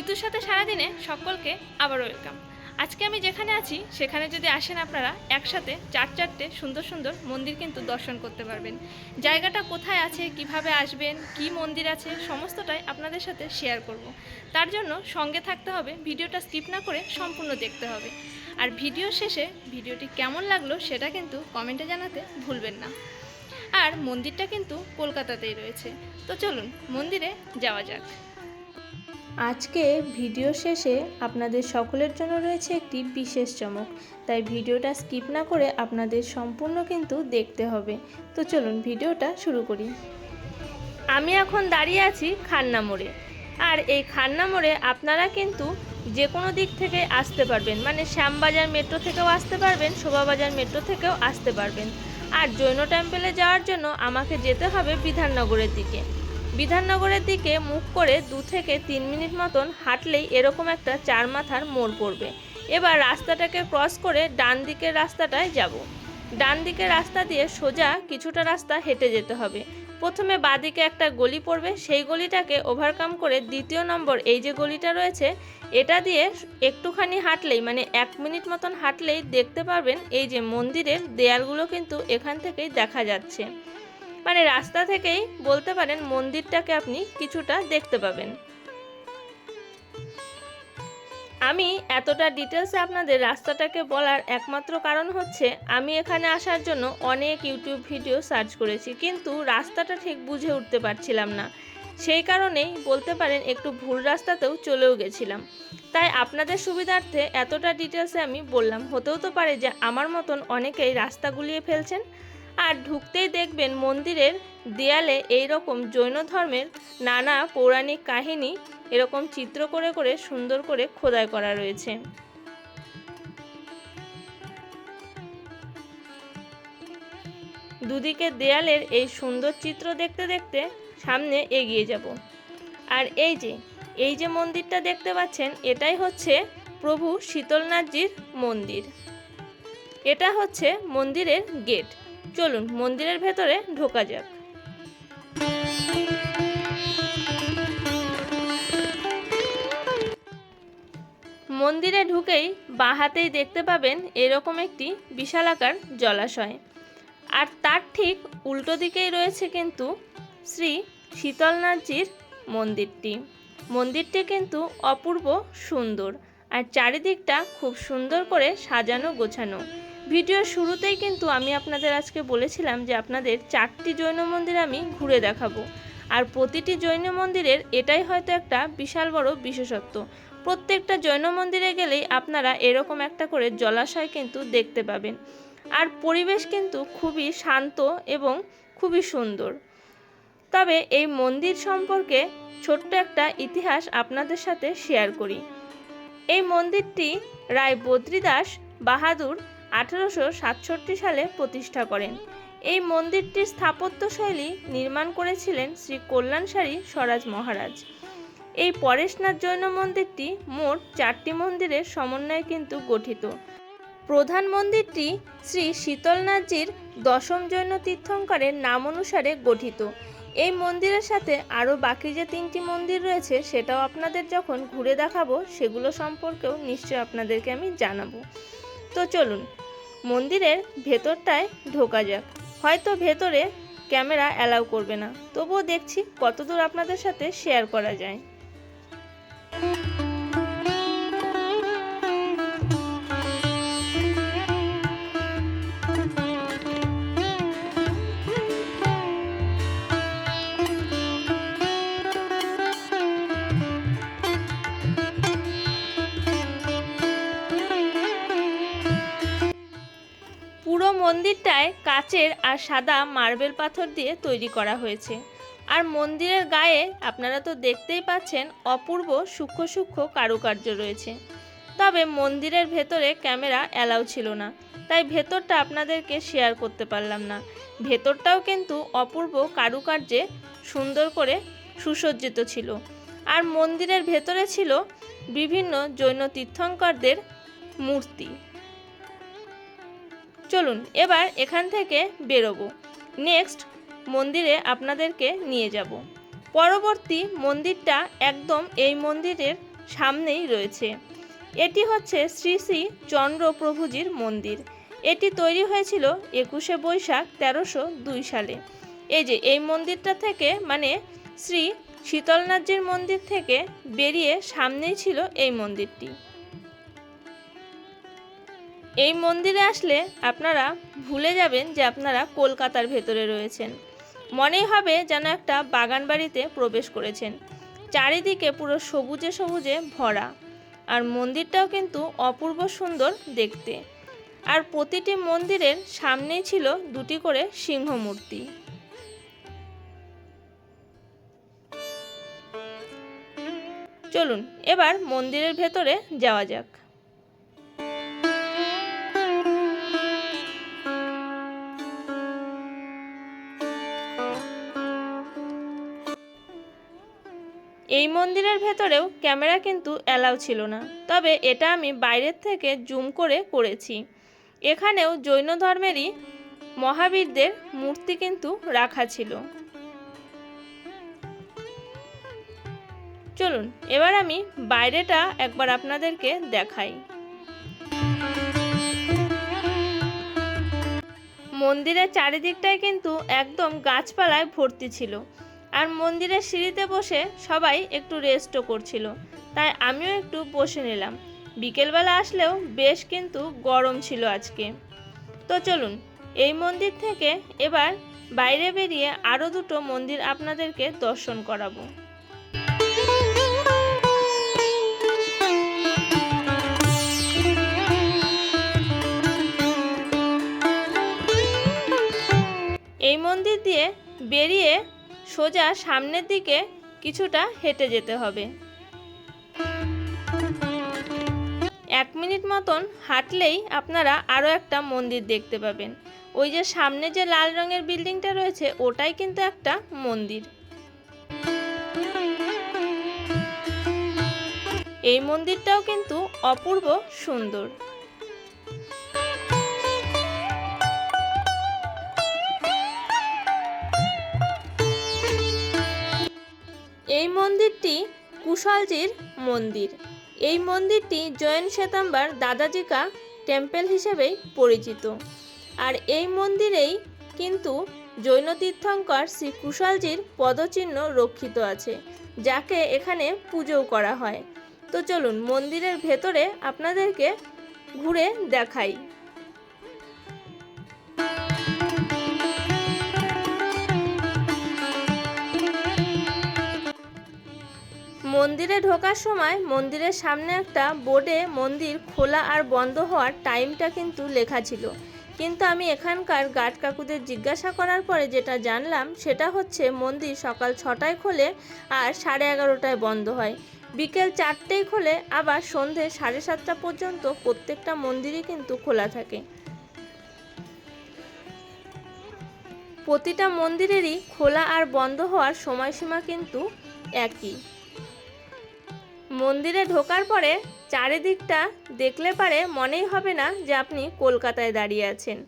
ঋতুর সাথে সারাদিনে সকলকে আবার ওয়েলকাম। আজকে আমি যেখানে আছি সেখানে যদি আসেন আপনারা একসাথে চারটে সুন্দর সুন্দর মন্দির কিন্তু দর্শন করতে পারবেন। জায়গাটা কোথায় আছে, কিভাবে আসবেন, কি মন্দির আছে, সমস্তটাই আপনাদের সাথে শেয়ার করব। তার জন্য সঙ্গে থাকতে হবে, ভিডিওটা স্কিপ না করে সম্পূর্ণ দেখতে হবে। আর ভিডিও শেষে ভিডিওটি কেমন লাগলো সেটা কিন্তু কমেন্টে জানাতে ভুলবেন না। আর মন্দিরটা কিন্তু কলকাতাতেই রয়েছে। তো চলুন মন্দিরে যাওয়া যাক। আজকে ভিডিও শেষে আপনাদের সকলের জন্য রয়েছে একটি বিশেষ চমক, তাই ভিডিওটা স্কিপ না করে আপনাদের সম্পূর্ণ কিন্তু দেখতে হবে। তো চলুন ভিডিওটা শুরু করি। আমি এখন দাঁড়িয়ে আছি খান্না মোড়ে। আর এই খান্না মোড়ে আপনারা কিন্তু যে কোনো দিক থেকে আসতে পারবেন, মানে শ্যামবাজার মেট্রো থেকেও আসতে পারবেন, শোভাবাজার মেট্রো থেকেও আসতে পারবেন। আর জৈন টেম্পলে যাওয়ার জন্য আমাকে যেতে হবে বিধাননগরের দিকে। বিধাননগরের দিকে মুখ করে 2 থেকে 3 মিনিট মতন হাঁটলেই এরকম একটা 4 মাথার মোড় পড়বে। এবার রাস্তাটাকে ক্রস করে ডান দিকের রাস্তাটায় যাব। ডান দিকের রাস্তা দিয়ে সোজা কিছুটা রাস্তা হেঁটে যেতে হবে। প্রথমে বাঁদিকে একটা গলি পড়বে, সেই গলিটাকে ওভারকাম করে 2 নম্বর এই যে গলিটা রয়েছে এটা দিয়ে একটুখানি হাঁটলেই, মানে 1 মিনিট মতন হাঁটলেই দেখতে পারবেন এই যে মন্দিরের দেয়ালগুলো কিন্তু এখান থেকেই দেখা যাচ্ছে। মানে রাস্তা থেকেই বলতে পারেন মন্দিরটাকে আপনি কিছুটা দেখতে পাবেন। আমি এতটা ডিটেলসে আপনাদের রাস্তাটাকে বলার একমাত্র কারণ হচ্ছে আমি এখানে আসার জন্য অনেক ইউটিউব ভিডিও সার্চ করেছি, কিন্তু রাস্তাটা ঠিক বুঝে উঠতে পারছিলাম না। সেই কারণেই বলতে পারেন একটু ভুল রাস্তাতেও চলেও গেছিলাম। তাই আপনাদের সুবিধার্থে এতটা ডিটেলসে আমি বললাম। হতেও তো পারে যে আমার মতন অনেকেই রাস্তা গুলিয়ে ফেলছেন। আর ঢুকতেই দেখবেন মন্দিরের দেয়ালে এই রকম জৈন ধর্মের নানা পৌরাণিক কাহিনী এরকম চিত্র করে করে সুন্দর করে খোদাই করা রয়েছে। দুদিকে দেয়ালের এই সুন্দর চিত্র দেখতে দেখতে সামনে এগিয়ে যাব। আর এই যে মন্দিরটা দেখতে পাচ্ছেন এটাই হচ্ছে প্রভু শীতলনাথজির মন্দির। এটা হচ্ছে মন্দিরের গেট। চলুন মন্দিরের ভেতরে ঢোকা যাক। মন্দিরে ঢুকেই বাঁ হাতেই দেখতে পাবেন এরকম একটি বিশালাকার জলাশয়। আর তার ঠিক উল্টো দিকেই রয়েছে কিন্তু শ্রী শীতলনাথজির মন্দিরটি। মন্দিরটি কিন্তু অপূর্ব সুন্দর, আর চারিদিকটা খুব সুন্দর করে সাজানো গোছানো। ভিডিওর শুরুতেই কিন্তু আমি আপনাদের আজকে বলেছিলাম যে আপনাদের 4টি জৈন মন্দির আমি ঘুরে দেখাবো। আর প্রতিটি জৈন মন্দিরের এটাই হয়তো একটা বিশাল বড় বিশেষত্ব। প্রত্যেকটা জৈন মন্দিরে গেলেই আপনারা এরকম একটা করে জলাশয় কিন্তু দেখতে পাবেন। আর পরিবেশ কিন্তু খুবই শান্ত এবং খুবই সুন্দর। তবে এই মন্দির সম্পর্কে ছোট্ট একটা ইতিহাস আপনাদের সাথে শেয়ার করি। এই মন্দিরটি রায় বদ্রীদাস বাহাদুর 1867 সালে প্রতিষ্ঠা করেন। এই মন্দিরটির স্থাপত্যশৈলী নির্মাণ করেছিলেন শ্রী কল্যাণসারী স্বরাজ মহারাজ। এই পরেশনাথ জৈন মন্দিরটি মোট 4টি মন্দিরের সমন্বয়ে কিন্তু গঠিত। প্রধান মন্দিরটি শ্রী শীতলনাথজির 10ম জৈন তীর্থঙ্করের নাম অনুসারে গঠিত। এই মন্দিরের সাথে আরও বাকি যে 3টি মন্দির রয়েছে সেটাও আপনাদের যখন ঘুরে দেখাবো সেগুলো সম্পর্কেও নিশ্চয়ই আপনাদেরকে আমি জানাবো। তো চলুন মন্দিরের ভেতরটায় ঢোকা যাক। হয়তো ভেতরে ক্যামেরা অ্যালাউ করবে না, তবুও দেখছি কতদূর আপনাদের সাথে শেয়ার করা যায়। পুরো মন্দিরটায় কাচের আর সাদা মার্বেল পাথর দিয়ে তৈরি করা হয়েছে। আর মন্দিরের গায়ে আপনারা তো দেখতেই পাচ্ছেন অপূর্ব সূক্ষ্ম সূক্ষ্ম কারুকার্য রয়েছে। তবে মন্দিরের ভেতরে ক্যামেরা অ্যালাউ ছিল না, তাই ভেতরটা আপনাদেরকে শেয়ার করতে পারলাম না। ভেতরটাও কিন্তু অপূর্ব কারুকার্যে সুন্দর করে সুসজ্জিত ছিল। আর মন্দিরের ভেতরে ছিল বিভিন্ন জৈন তীর্থঙ্করদের মূর্তি। চলুন এবার এখান থেকে বেরোবো। নেক্সট মন্দিরে আপনাদেরকে নিয়ে যাব। পরবর্তী মন্দিরটা একদম এই মন্দিরের সামনেই রয়েছে। এটি হচ্ছে শ্রী শ্রী চন্দ্রপ্রভুজির মন্দির। এটি তৈরি হয়েছিল 21শে বৈশাখ 1302 সালে। এই যে এই মন্দিরটা থেকে মানে শ্রী শীতলনাথজির মন্দির থেকে বেরিয়ে সামনেই ছিল এই মন্দিরটি। এই মন্দিরে আসলে আপনারা ভুলে যাবেন যে আপনারা কলকাতার ভেতরে রয়েছেন। মনেই হবে যেন একটা বাগান বাড়িতে প্রবেশ করেছেন। চারিদিকে পুরো সবুজে সবুজে ভরা, আর মন্দিরটাও কিন্তু অপূর্ব সুন্দর দেখতে। আর প্রতিটি মন্দিরের সামনেই ছিল দুটি করে সিংহ মূর্তি। চলুন এবার মন্দিরের ভেতরে যাওয়া যাক। এই মন্দিরের ভেতরেও ক্যামেরা কিন্তু অ্যালাউ ছিল না, তবে এটা আমি বাইরের থেকে জুম করে করেছি। এখানেও জৈন ধর্মেরই মহাবীরদের মূর্তি কিন্তু রাখা ছিল। চলুন এবার আমি বাইরেটা একবার আপনাদেরকে দেখাই। মন্দিরের চারিদিকটাই কিন্তু একদম গাছপালায় ভর্তি ছিল, আর মন্দিরের সিঁড়িতে বসে সবাই একটু রেস্টও করছিল, তাই আমিও একটু বসে নিলাম। বিকেলবেলা আসলেও বেশ কিন্তু গরম ছিল আজকে। তো চলুন এই মন্দির থেকে এবার বাইরে বেরিয়ে আরও দুটো মন্দির আপনাদেরকে দর্শন করাবো। এই মন্দির দিয়ে বেরিয়ে সোজা সামনের দিকে কিছুটা হেঁটে যেতে হবে। 1 মিনিট মতন হাঁটলেই আপনারা আরও একটা মন্দির দেখতে পাবেন। ওই যে সামনে যে লাল রঙের বিল্ডিংটা রয়েছে ওটাই কিন্তু একটা মন্দির। এই মন্দিরটাও কিন্তু অপূর্ব সুন্দর। এই মন্দিরটি কুশলজির মন্দির। এই মন্দিরটি জৈন শ্বেতাম্বার দাদাজি কা টেম্পল হিসেবেই পরিচিত। আর এই মন্দিরেই কিন্তু জৈন তীর্থঙ্কর শ্রী কুশলজির পদচিহ্ন রক্ষিত আছে, যাকে এখানে পুজো করা হয়। তো চলুন মন্দিরের ভেতরে আপনাদেরকে ঘুরে দেখাই। মন্দিরে ঢোকার সময় মন্দিরের সামনে একটা বোর্ডে মন্দির খোলা আর বন্ধ হওয়ার টাইমটা কিন্তু লেখা ছিল, কিন্তু আমি এখানকার গার্ড কাকুদের জিজ্ঞাসা করার পরে যেটা জানলাম সেটা হচ্ছে মন্দির সকাল 6টায় খোলে আর 11:30টায় বন্ধ হয়। বিকেল 4টেই খোলে, আবার সন্ধে 7:30টা পর্যন্ত প্রত্যেকটা মন্দিরই কিন্তু খোলা থাকে। প্রতিটা মন্দিরেরই খোলা আর বন্ধ হওয়ার সময়সীমা কিন্তু একই। মন্দিরে ঢোকার পরে চারিদিকটা দেখলে পারে মনেই হবে না যে আপনি কলকাতায় দাঁড়িয়ে আছেন।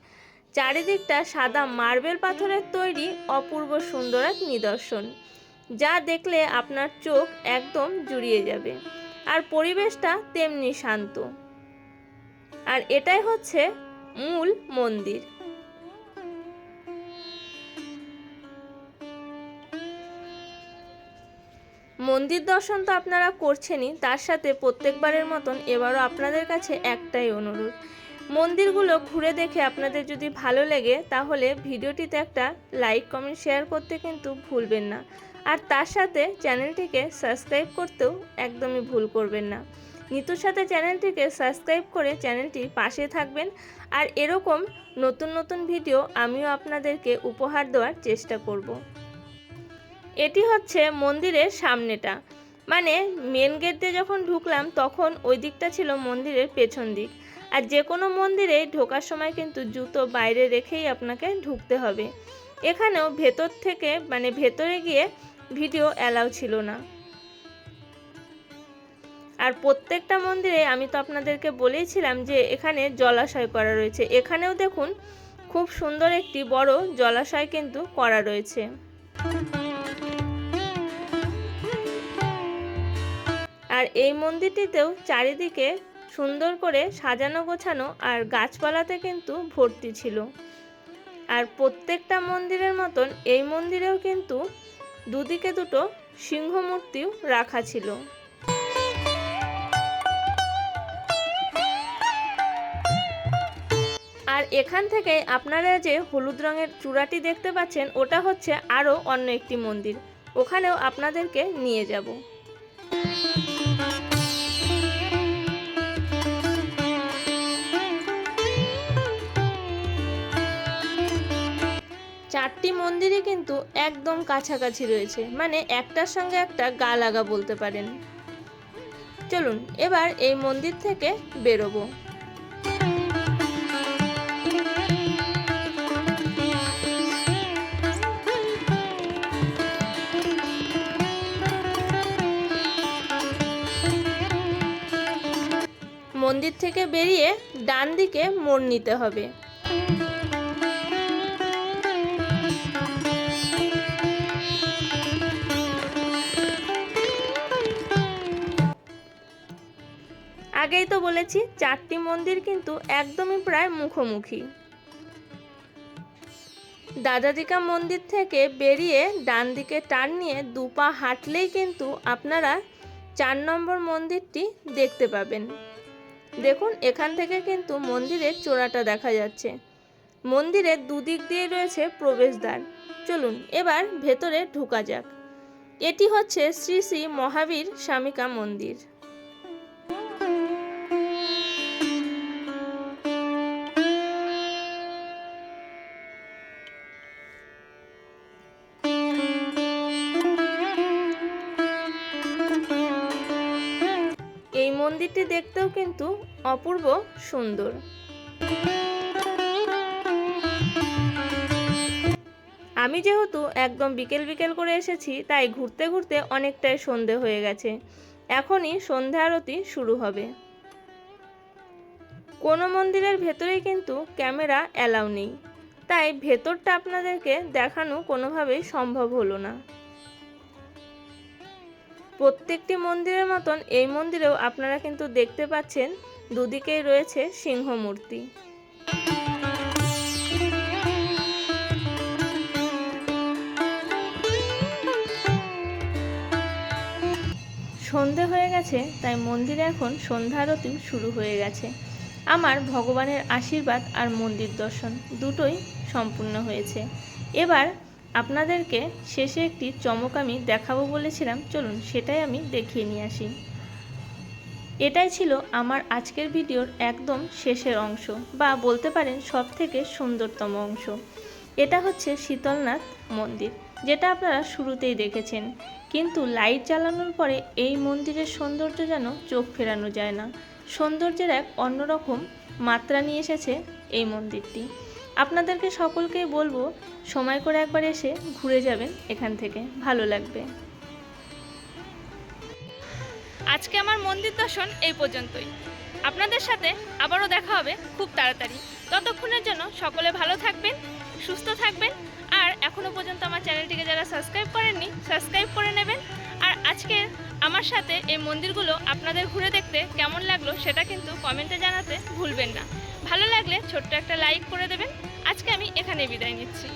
চারিদিকটা সাদা মার্বেল পাথরের তৈরি অপূর্ব সুন্দর এক নিদর্শন, যা দেখলে আপনার চোখ একদম জুড়িয়ে যাবে। আর পরিবেশটা তেমনি শান্ত। আর এটাই হচ্ছে মূল মন্দির। মন্দির দর্শন তো আপনারা করছেনই, তার সাথে প্রত্যেকবারের মতন এবারও আপনাদের কাছে একটাই অনুরোধ, মন্দিরগুলো ঘুরে দেখে আপনাদের যদি ভালো লাগে তাহলে ভিডিওটিতে একটা লাইক কমেন্ট শেয়ার করতে কিন্তু ভুলবেন না। আর তার সাথে চ্যানেলটিকে সাবস্ক্রাইব করতেও একদমই ভুল করবেন না। নিতুর সাথে চ্যানেলটিকে সাবস্ক্রাইব করে চ্যানেলটির পাশে থাকবেন। আর এরকম নতুন নতুন ভিডিও আমিও আপনাদেরকে উপহার দেওয়ার চেষ্টা করব। এটি হচ্ছে মন্দিরের সামনেটা, মানে মেন গেট দিয়ে যখন ঢুকলাম তখন ওই দিকটা ছিল মন্দিরের পেছন দিক। আর যে কোনো মন্দিরে ঢোকার সময় কিন্তু জুতো বাইরে রেখেই আপনাকে ঢুকতে হবে। এখানেও ভেতর থেকে মানে ভেতরে গিয়ে ভিডিও অ্যালাউ ছিল না। আর প্রত্যেকটা মন্দিরে আমি তো আপনাদেরকে বলেইছিলাম যে এখানে জলাশয় করা রয়েছে। এখানেও দেখুন খুব সুন্দর একটি বড় জলাশয় কিন্তু করা রয়েছে। আর এই মন্দিরটিতেও চারিদিকে সুন্দর করে সাজানো গোছানো আর গাছপালাতে কিন্তু ভর্তি ছিল। আর প্রত্যেকটা মন্দিরের মতন এই মন্দিরেও কিন্তু দুদিকে দুটো সিংহ মূর্তিও রাখা ছিল। আর এখান থেকে আপনারা যে হলুদ রঙের চূড়াটি দেখতে পাচ্ছেন ওটা হচ্ছে আরও অন্য একটি মন্দির, ওখানেও আপনাদেরকে নিয়ে যাব। চারটি মন্দিরই কিন্তু একদম কাছাকাছি রয়েছে, মানে একটার সঙ্গে একটা গা লাগা বলতে পারেন। চলুন এবার এই মন্দির থেকে বেরোবো। মন্দির থেকে বেরিয়ে ডান দিকে মোড় নিতে হবে। আগেই তো বলেছি চারটি মন্দির কিন্তু একদমই প্রায় মুখোমুখি। দাদাদিকা মন্দির থেকে বেরিয়ে ডান দিকে টার্ন নিয়ে দুপা হাঁটলেই কিন্তু আপনারা 4 নম্বর মন্দিরটি দেখতে পাবেন। দেখুন এখান থেকে কিন্তু মন্দিরের চূড়াটা দেখা যাচ্ছে। মন্দিরের দুদিক দিয়ে রয়েছে প্রবেশদ্বার। চলুন এবার ভেতরে ঢোকা যাক। এটি হচ্ছে শ্রী শ্রী মহাবীর স্বামিকা মন্দির। এই মন্দিরটি দেখতেও কিন্তু অপূর্ব সুন্দর। আমি যেহেতু একদম বিকেল বিকেল করে এসেছি, তাই ঘুরতে ঘুরতে অনেকটাই সন্ধে হয়ে গেছে। এখনই সন্ধ্যা আরতি শুরু হবে। কোনো মন্দিরের ভেতরেই কিন্তু ক্যামেরা অ্যালাউ নেই, তাই ভেতরটা আপনাদেরকে দেখানো কোনোভাবেই সম্ভব হলো না। প্রত্যেকটি মন্দিরের মতন এই মন্দিরেও আপনারা কিন্তু দেখতে পাচ্ছেন দুদিকেই রয়েছে সিংহ মূর্তি। সন্ধে হয়ে গেছে, তাই মন্দিরে এখন সন্ধ্যা আরতি শুরু হয়ে গেছে। আমার ভগবানের আশীর্বাদ আর মন্দির দর্শন দুটোই সম্পূর্ণ হয়েছে। এবার আপনাদেরকে শেষে একটি চমক আমি দেখাবো বলেছিলাম, চলুন সেটাই আমি দেখিয়ে নিয়ে আসি। এটাই ছিল আমার আজকের ভিডিওর একদম শেষের অংশ, বা বলতে পারেন সবথেকে সুন্দরতম অংশ। এটা হচ্ছে শীতলনাথ মন্দির, যেটা আপনারা শুরুতেই দেখেছেন। কিন্তু লাইট জ্বালানোর পরে এই মন্দিরের সৌন্দর্য যেন চোখ ফেরানো যায় না। সৌন্দর্যের এক অন্যরকম মাত্রা নিয়ে এসেছে এই মন্দিরটি। আপনাদেরকে সকলকেই বলবো সময় করে একবার এসে ঘুরে যাবেন, এখান থেকে ভালো লাগবে। আজকে আমার মন্দির দর্শন এই পর্যন্তই। আপনাদের সাথে আবারও দেখা হবে খুব তাড়াতাড়ি। ততক্ষণের জন্য সকলে ভালো থাকবেন, সুস্থ থাকবেন। আর এখনও পর্যন্ত আমার চ্যানেলটিকে যারা সাবস্ক্রাইব করেননি, সাবস্ক্রাইব করে নেবেন। আর আজকে আমার সাথে এই মন্দিরগুলো আপনাদের ঘুরে দেখতে কেমন লাগলো সেটা কিন্তু কমেন্টে জানাতে ভুলবেন না। ভালো লাগলে ছোট্ট একটা লাইক করে দেবেন। আজকে আমি এখানে বিদায় নিচ্ছি।